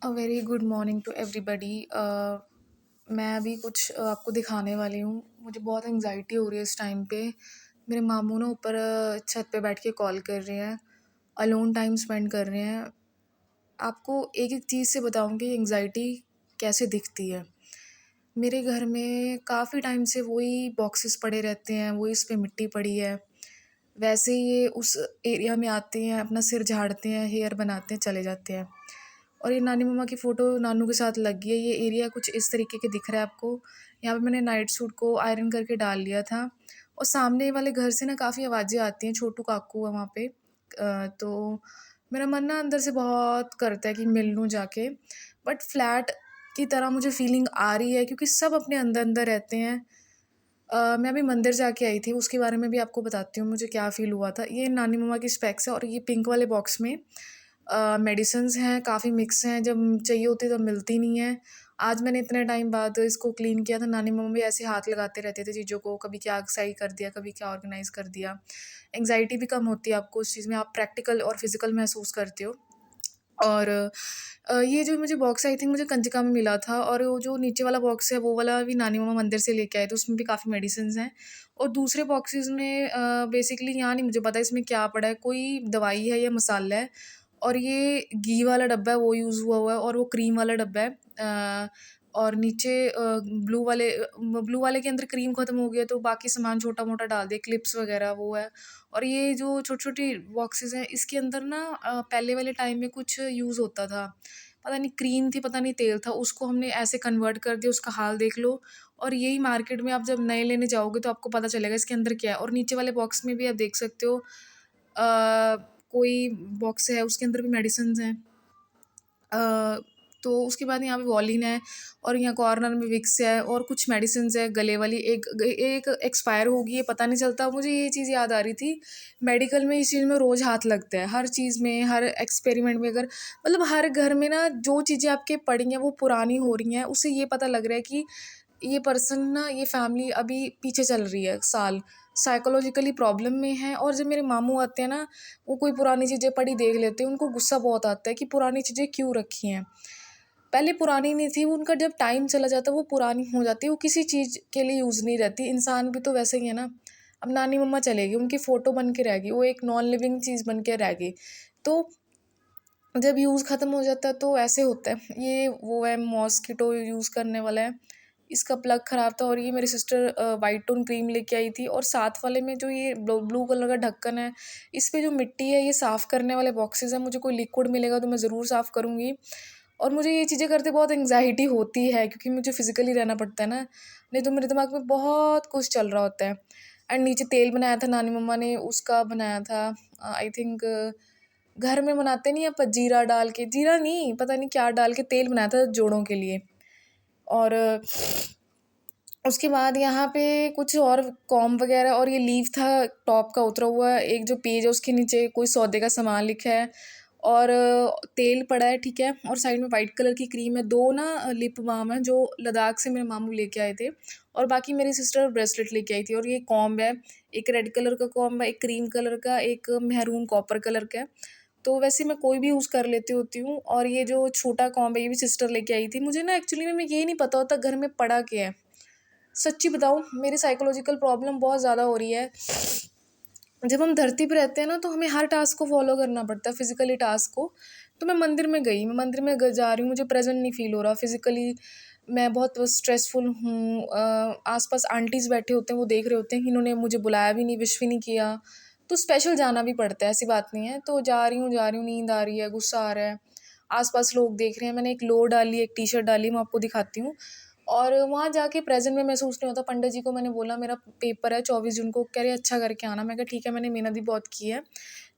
Very good morning to everybody. मैं अभी कुछ आपको दिखाने वाली हूँ। मुझे बहुत एंग्जाइटी हो रही है इस टाइम पे। मेरे मामू ना ऊपर छत पे बैठ के कॉल कर रहे हैं, अलोन टाइम स्पेंड कर रहे हैं। आपको एक एक चीज़ से बताऊँगी एंग्जाइटी कैसे दिखती है। मेरे घर में काफ़ी टाइम से वही बॉक्सेस पड़े रहते हैं, वही इस पे मिट्टी पड़ी है। वैसे ही ये उस एरिया में आते हैं, अपना सिर झाड़ते हैं, हेयर बनाते हैं, चले जाते हैं। और ये नानी मम्मा की फ़ोटो नानू के साथ लग गई है। ये एरिया कुछ इस तरीके के दिख रहा है आपको। यहाँ पे मैंने नाइट सूट को आयरन करके डाल लिया था और सामने वाले घर से ना काफ़ी आवाज़ें आती हैं, छोटू काकू है वहाँ पे। तो मेरा मन ना अंदर से बहुत करता है कि मिल लूँ जाके, बट फ्लैट की तरह मुझे फीलिंग आ रही है क्योंकि सब अपने अंदर-अंदर रहते हैं। मैं अभी मंदिर जाके आई थी, उसके बारे में भी आपको बताती हूँ मुझे क्या फ़ील हुआ था। ये नानी मम्मा की स्पेक्स है और ये पिंक वाले बॉक्स में मेडिसिन्स हैं, काफ़ी मिक्स हैं, जब चाहिए होती है तब मिलती नहीं है। आज मैंने इतने टाइम बाद इसको क्लीन किया था, नानी मम्मा भी ऐसे हाथ लगाते रहते थे चीज़ों को, कभी क्या सही कर दिया, कभी क्या ऑर्गेनाइज़ कर दिया। एंग्ज़ायटी भी कम होती है आपको उस चीज़ में, आप प्रैक्टिकल और फिज़िकल महसूस करते हो। और ये जो मुझे बॉक्स आई थिंक मुझे कंचका में मिला था और वो जो नीचे वाला बॉक्स है वो वाला भी नानी मम्मा मंदिर से लेके आए थे, उसमें भी काफ़ी मेडिसिन्स हैं। और दूसरे बॉक्सेस में बेसिकली यहाँ नहीं मुझे पता इसमें क्या पड़ा है, कोई दवाई है या मसाला है। और ये घी वाला डब्बा है वो यूज़ हुआ है और वो क्रीम वाला डब्बा है। और नीचे ब्लू वाले के अंदर क्रीम ख़त्म हो गया तो बाकी सामान छोटा-मोटा डाल दिया, क्लिप्स वग़ैरह वो है। और ये जो छोटी-छोटी बॉक्सेस हैं इसके अंदर ना पहले वाले टाइम में कुछ यूज़ होता था। पता नहीं क्रीम थी, पता नहीं तेल था, उसको हमने ऐसे कन्वर्ट कर दिया, उसका हाल देख लो। और यही मार्केट में आप जब नए लेने जाओगे तो आपको पता चलेगा इसके अंदर क्या है। और नीचे वाले बॉक्स में भी आप देख सकते हो कोई बॉक्स है उसके अंदर भी मेडिसिन्स हैं। तो उसके बाद यहाँ पे वॉलिन है और यहाँ कॉर्नर में विक्स है और कुछ मेडिसिन्स है गले वाली, एक एक्सपायर होगी ये पता नहीं चलता। मुझे ये चीज़ याद आ रही थी, मेडिकल में इस चीज़ में रोज़ हाथ लगता है, हर चीज़ में, हर एक्सपेरिमेंट में। अगर मतलब हर घर में ना जो चीज़ें आपके पड़ी हैं वो पुरानी हो रही हैं, उससे ये पता लग रहा है कि ये पर्सन ना, ये फैमिली अभी पीछे चल रही है साल, साइकोलॉजिकली प्रॉब्लम में है। और जब मेरे मामू आते हैं ना, वो कोई पुरानी चीज़ें पड़ी देख लेते हैं, उनको गुस्सा बहुत आता है कि पुरानी चीज़ें क्यों रखी हैं। पहले पुरानी नहीं थी, वो उनका जब टाइम चला जाता है वो पुरानी हो जाती है, वो किसी चीज़ के लिए यूज़ नहीं रहती। इंसान भी तो वैसे ही है ना। अब नानी मम्मा चले गई, उनकी फ़ोटो बन के रह गई, वो एक नॉन लिविंग चीज़ बन के रह गई। तो जब यूज़ ख़त्म हो जाता है तो ऐसे होता है। ये वो है मॉस्किटो यूज़ करने वाला है, इसका प्लग ख़राब था। और ये मेरी सिस्टर व्हाइट टोन क्रीम लेके आई थी और साथ वाले में जो ये ब्लू कलर का ढक्कन है, इस पे जो मिट्टी है, ये साफ़ करने वाले बॉक्सेस हैं। मुझे कोई लिक्विड मिलेगा तो मैं ज़रूर साफ़ करूँगी। और मुझे ये चीज़ें करते बहुत एंग्ज़ायटी होती है क्योंकि मुझे फ़िज़िकली रहना पड़ता है ना, नहीं तो मेरे दिमाग में बहुत कुछ चल रहा होता है। एंड नीचे तेल बनाया था नानी मम्मा ने, उसका बनाया था आई थिंक घर में बनाते नहीं अपन, जीरा डाल के, जीरा नहीं पता नहीं क्या डाल के तेल बनाया था जोड़ों के लिए। और उसके बाद यहाँ पे कुछ और कॉम्ब वगैरह और ये लीफ था टॉप का उतरा हुआ, एक जो पेज है उसके नीचे कोई सौदे का सामान लिखा है। और तेल पड़ा है, ठीक है। और साइड में वाइट कलर की क्रीम है, दो ना लिप बाम है जो लद्दाख से मेरे मामू लेके आए थे। और बाकी मेरी सिस्टर ब्रेसलेट लेके आई थी। और ये कॉम्ब है, एक रेड कलर का कॉम्ब है, एक क्रीम कलर का, एक मेहरून कॉपर कलर का है। तो वैसे मैं कोई भी यूज़ कर लेती होती हूँ। और ये जो छोटा कॉम्ब है ये भी सिस्टर लेके आई थी। मुझे ना एक्चुअली में ये नहीं पता होता घर में पड़ा क्या है। सच्ची बताऊँ, मेरी साइकोलॉजिकल प्रॉब्लम बहुत ज़्यादा हो रही है। जब हम धरती पे रहते हैं ना तो हमें हर टास्क को फ़ॉलो करना पड़ता है, फिज़िकली टास्क को। तो मैं मंदिर में गई, मैं मंदिर में जा रही हूँ, मुझे प्रेज़ेंट नहीं फ़ील हो रहा फिज़िकली। मैं बहुत स्ट्रेसफुल हूँ। आस-पास आंटीज़ बैठे होते हैं, वो देख रहे होते हैं कि इन्होंने मुझे बुलाया भी नहीं, विश भी नहीं किया। तो स्पेशल जाना भी पड़ता है, ऐसी बात नहीं है। तो जा रही हूँ, नींद आ रही है, गुस्सा आ रहा है। आस-पास लोग देख रहे हैं, मैंने एक लो डाली, एक टी-शर्ट डाली, मैं आपको दिखाती हूँ। और वहाँ जाके प्रेज़ेंट में महसूस नहीं होता। पंडित जी को मैंने बोला मेरा पेपर है 24 जून को, कह रहे अच्छा करके आना। मैं कहा ठीक है, मैंने मेहनत भी बहुत की है।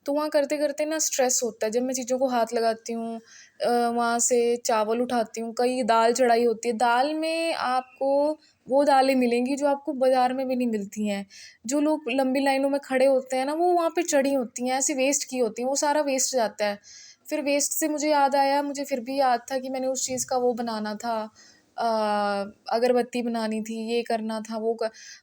तो वहाँ करते-करते ना स्ट्रेस होता है, जब मैं चीज़ों को हाथ लगाती हूँ। वहाँ से चावल उठाती हूँ, कई दाल चढ़ाई होती है, दाल में आपको वो दालें मिलेंगी जो आपको बाज़ार में भी नहीं मिलती हैं। जो लोग लंबी लाइनों में खड़े होते हैं ना, वो वहाँ पे चढ़ी होती हैं, ऐसे वेस्ट की होती हैं, वो सारा वेस्ट जाता है। फिर वेस्ट से मुझे याद आया, मुझे फिर भी याद था कि मैंने उस चीज़ का वो बनाना था, अ, अगरबत्ती बनानी थी, ये करना था,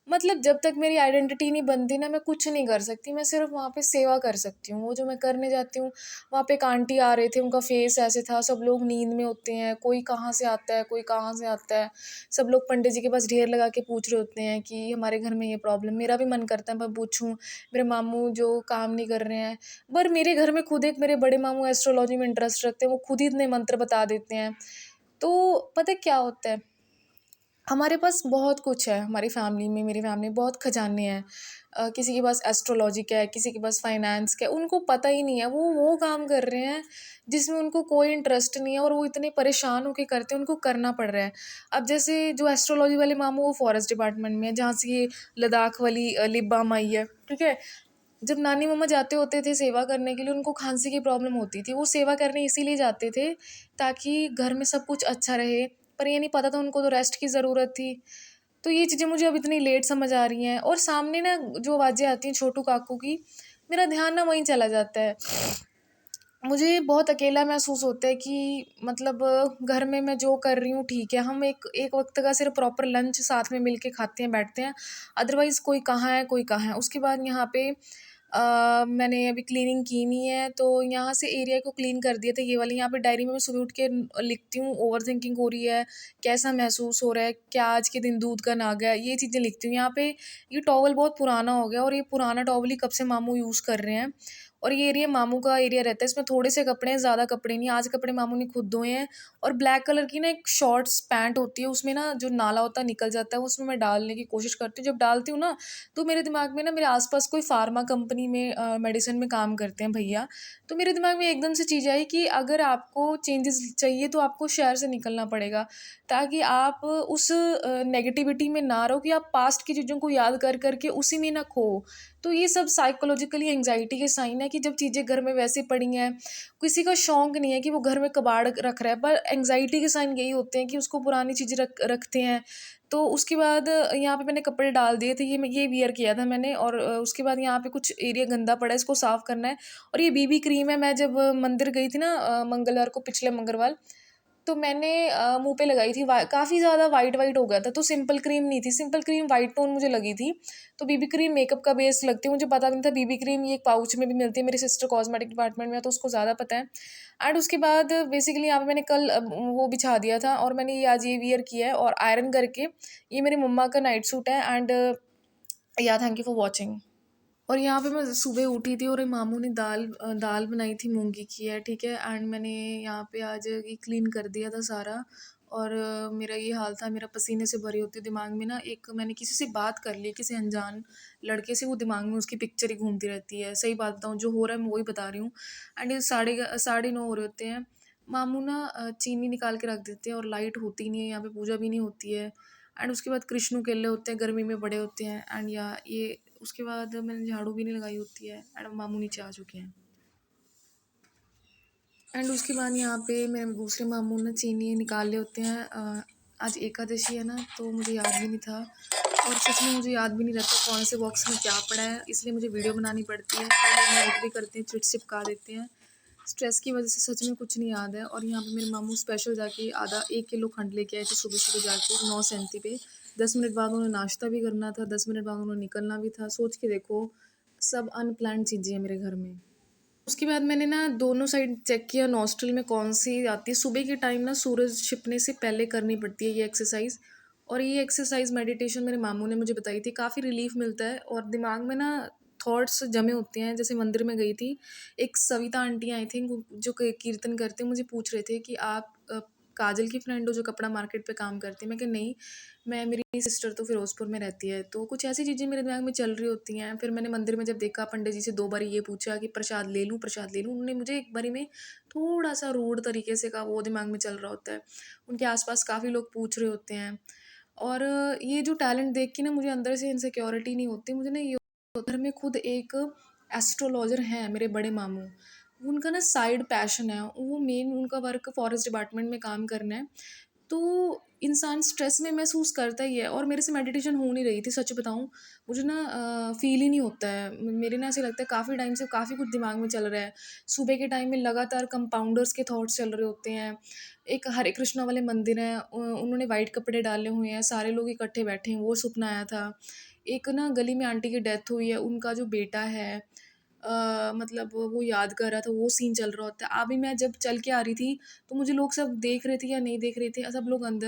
मतलब जब तक मेरी आइडेंटिटी नहीं बनती ना, मैं कुछ नहीं कर सकती, मैं सिर्फ़ वहाँ पे सेवा कर सकती हूँ। वो जो मैं करने जाती हूँ, वहाँ पे एक आंटी आ रहे थे, उनका फेस ऐसे था, सब लोग नींद में होते हैं, कोई कहाँ से आता है, कोई कहाँ से आता है। सब लोग पंडित जी के पास ढेर लगा के पूछ रहे होते हैं कि हमारे घर में ये प्रॉब्लम, मेरा भी मन करता है मैं पूछूँ, मेरे मामू जो काम नहीं कर रहे हैं। पर मेरे घर में खुद एक मेरे बड़े मामू एस्ट्रोलॉजी में इंटरेस्ट रखते हैं, वो खुद ही इतने मंत्र बता देते हैं। तो पता है क्या होता है, हमारे पास बहुत कुछ है, हमारी फैमिली में, मेरी फैमिली में बहुत खजाने हैं। किसी के पास एस्ट्रोलॉजी का है, किसी के पास फाइनेंस का है, उनको पता ही नहीं है, वो काम कर रहे हैं जिसमें उनको कोई इंटरेस्ट नहीं है, और वो इतने परेशान होके करते हैं, उनको करना पड़ रहा है। अब जैसे जो एस्ट्रोलॉजी वाले मामू, वो फॉरेस्ट डिपार्टमेंट में है, जहाँ से ये लद्दाख वाली लिप बाम आई है, ठीक है। जब नानी मम्मा जाते होते थे सेवा करने के लिए, उनको खांसी की प्रॉब्लम होती थी, वो सेवा करने इसीलिए जाते थे ताकि घर में सब कुछ अच्छा रहे। पर ये नहीं पता था उनको, तो रेस्ट की ज़रूरत थी। तो ये चीज़ें मुझे अब इतनी लेट समझ आ रही हैं, और सामने ना जो आवाज़ें आती हैं छोटू काकू की, मेरा ध्यान ना वहीं चला जाता है। मुझे बहुत अकेला महसूस होता है कि मतलब घर में मैं जो कर रही हूँ ठीक है, हम एक एक वक्त का सिर्फ प्रॉपर लंच साथ में मिल के खाते हैं, बैठते हैं। अदरवाइज़ कोई कहाँ है, कोई कहाँ है। उसके बाद यहाँ पे मैंने अभी क्लीनिंग की नहीं है, तो यहाँ से एरिया को क्लीन कर दिया था, ये वाली। यहाँ पे डायरी में मैं सुबह उठ के लिखती हूँ, ओवर थिंकिंग हो रही है, कैसा महसूस हो रहा है, क्या आज के दिन दूध का ना गया, ये चीज़ें लिखती हूँ यहाँ पे। ये टॉवल बहुत पुराना हो गया, और ये पुराना टॉवल ही कब से मामू यूज़ कर रहे हैं, और ये एरिया मामू का एरिया रहता है, इसमें थोड़े से कपड़े हैं, ज़्यादा कपड़े नहीं। आज कपड़े मामू ने खुद धोए हैं, और ब्लैक कलर की ना एक शॉर्ट्स पैंट होती है, उसमें ना जो नाला होता है निकल जाता है, उसमें मैं डालने की कोशिश करती हूँ। जब डालती हूँ ना, तो मेरे दिमाग में ना, मेरे आसपास कोई फार्मा कंपनी में मेडिसिन में काम करते हैं भैया, तो मेरे दिमाग में एकदम से चीज़ आई कि अगर आपको चेंजेस चाहिए तो आपको शहर से निकलना पड़ेगा, ताकि आप उस नेगेटिविटी में ना रहो, कि आप पास्ट की चीज़ों को याद कर करके उसी में ना खो। तो ये सब साइकोलॉजिकली एंग्जाइटी के साइन है, कि जब चीज़ें घर में वैसे पड़ी हैं, किसी का शौक नहीं है कि वो घर में कबाड़ रख रहा है, पर एंग्जाइटी के साइन यही होते हैं कि उसको पुरानी चीज़ें रखते हैं। तो उसके बाद यहाँ पे मैंने कपड़े डाल दिए थे, ये वियर किया था मैंने, और उसके बाद यहाँ पे कुछ एरिया गंदा पड़ा है, इसको साफ़ करना है। और ये बीबी क्रीम है, मैं जब मंदिर गई थी ना मंगलवार को, पिछले मंगलवार, तो मैंने मुँह पे लगाई थी, काफ़ी ज़्यादा वाइट वाइट हो गया था, तो सिंपल क्रीम नहीं थी, सिंपल क्रीम वाइट टोन मुझे लगी थी। तो बीबी क्रीम मेकअप का बेस लगती है, मुझे पता भी नहीं था बीबी क्रीम ये एक पाउच में भी मिलती है, मेरी सिस्टर कॉस्मेटिक डिपार्टमेंट में है, तो उसको ज़्यादा पता है। एंड उसके बाद बेसिकली यहाँ पे मैंने कल वो बिछा दिया था, और मैंने ये आज ये वियर किया है, और आयरन करके, ये मेरी मम्मा का नाइट सूट है। एंड या थैंक यू फॉर वॉचिंग। और यहाँ पे मैं सुबह उठी थी, और मामू ने दाल बनाई थी, मूंगी की है, ठीक है। एंड मैंने यहाँ पे आज ये क्लीन कर दिया था सारा, और मेरा ये हाल था, मेरा पसीने से भरी होती, दिमाग में ना एक, मैंने किसी से बात कर ली, किसी अनजान लड़के से, वो दिमाग में उसकी पिक्चर ही घूमती रहती है। सही बात बताऊँ, जो हो रहा है मैं वही बता रही हूँ। एंड ये 9:30 हो रहे होते हैं, मामू ना चीनी निकाल के रख देते हैं, और लाइट होती नहीं है यहाँ पे, पूजा भी नहीं होती है। एंड उसके बाद कृष्णु केले होते हैं, गर्मी में बड़े होते हैं। एंड या ये उसके बाद मैंने झाड़ू भी नहीं लगाई होती है, एंड मामू नीचे आ चुके हैं। एंड उसके बाद यहाँ पे मेरे दूसरे मामू ने चीनी निकाले होते हैं। आज एकादशी है ना, तो मुझे याद भी नहीं था, और सच में मुझे याद भी नहीं रहता कौन से बॉक्स में क्या पड़ा है, इसलिए मुझे वीडियो बनानी पड़ती है। पहले नोट भी करते हैं, चिट चिपका देते हैं। स्ट्रेस की वजह से सच में कुछ नहीं याद है। और यहाँ पे मेरे मामू स्पेशल जाके आधा 1 किलो खंड लेके आए थे, सुबह सुबह जाके 9:37 पे। 10 मिनट बाद उन्हें नाश्ता भी करना था, 10 मिनट बाद उन्हें निकलना भी था। सोच के देखो, सब अनप्लान्ड चीज़ें हैं मेरे घर में। उसके बाद मैंने ना दोनों साइड चेक किया, नॉस्ट्रल में कौन सी आती है। सुबह के टाइम ना सूरज छिपने से पहले करनी पड़ती है ये एक्सरसाइज, और ये एक्सरसाइज मेडिटेशन मेरे मामू ने मुझे बताई थी, काफ़ी रिलीफ मिलता है, और दिमाग में ना थॉट्स जमे होते हैं। जैसे मंदिर में गई थी, एक सविता आंटी आई थिंक, जो कीर्तन करते हैं, मुझे पूछ रहे थे कि आप काजल की फ्रेंड हो जो कपड़ा मार्केट पे काम करती है। मैं कि नहीं, मैं, मेरी सिस्टर तो फिरोजपुर में रहती है। तो कुछ ऐसी चीज़ें मेरे दिमाग में चल रही होती हैं। फिर मैंने मंदिर में जब देखा, पंडित जी से 2 बारी ये पूछा कि प्रसाद ले लूँ, प्रसाद ले लूँ। उन्होंने मुझे एक बारी में थोड़ा सा रूड तरीके से कहा, वो दिमाग में चल रहा होता है। उनके आसपास काफ़ी लोग पूछ रहे होते हैं, और ये जो टैलेंट देख के ना मुझे अंदर से इनसिक्योरिटी नहीं होती। मुझे ना ये, घर में खुद एक एस्ट्रोलॉजर हैं मेरे बड़े मामू, उनका ना साइड पैशन है, वो मेन उनका वर्क फॉरेस्ट डिपार्टमेंट में काम करना है। तो इंसान स्ट्रेस में महसूस करता ही है, और मेरे से मेडिटेशन हो नहीं रही थी, सच बताऊँ। मुझे ना फ़ील ही नहीं होता है। मेरे ना ऐसे लगता है काफ़ी टाइम से काफ़ी कुछ दिमाग में चल रहा है। सुबह के टाइम में लगातार कंपाउंडर्स के थॉट्स चल रहे होते हैं। एक हरे कृष्णा वाले मंदिर हैं, उन्होंने वाइट कपड़े डाले हुए हैं, सारे लोग इकट्ठे बैठे हैं, वो सपना आया था। एक ना गली में आंटी की डेथ हुई है, उनका जो बेटा है, मतलब वो याद कर रहा था, वो सीन चल रहा होता है। अभी मैं जब चल के आ रही थी, तो मुझे लोग सब देख रहे थे या नहीं देख रहे थे, सब लोग अंदर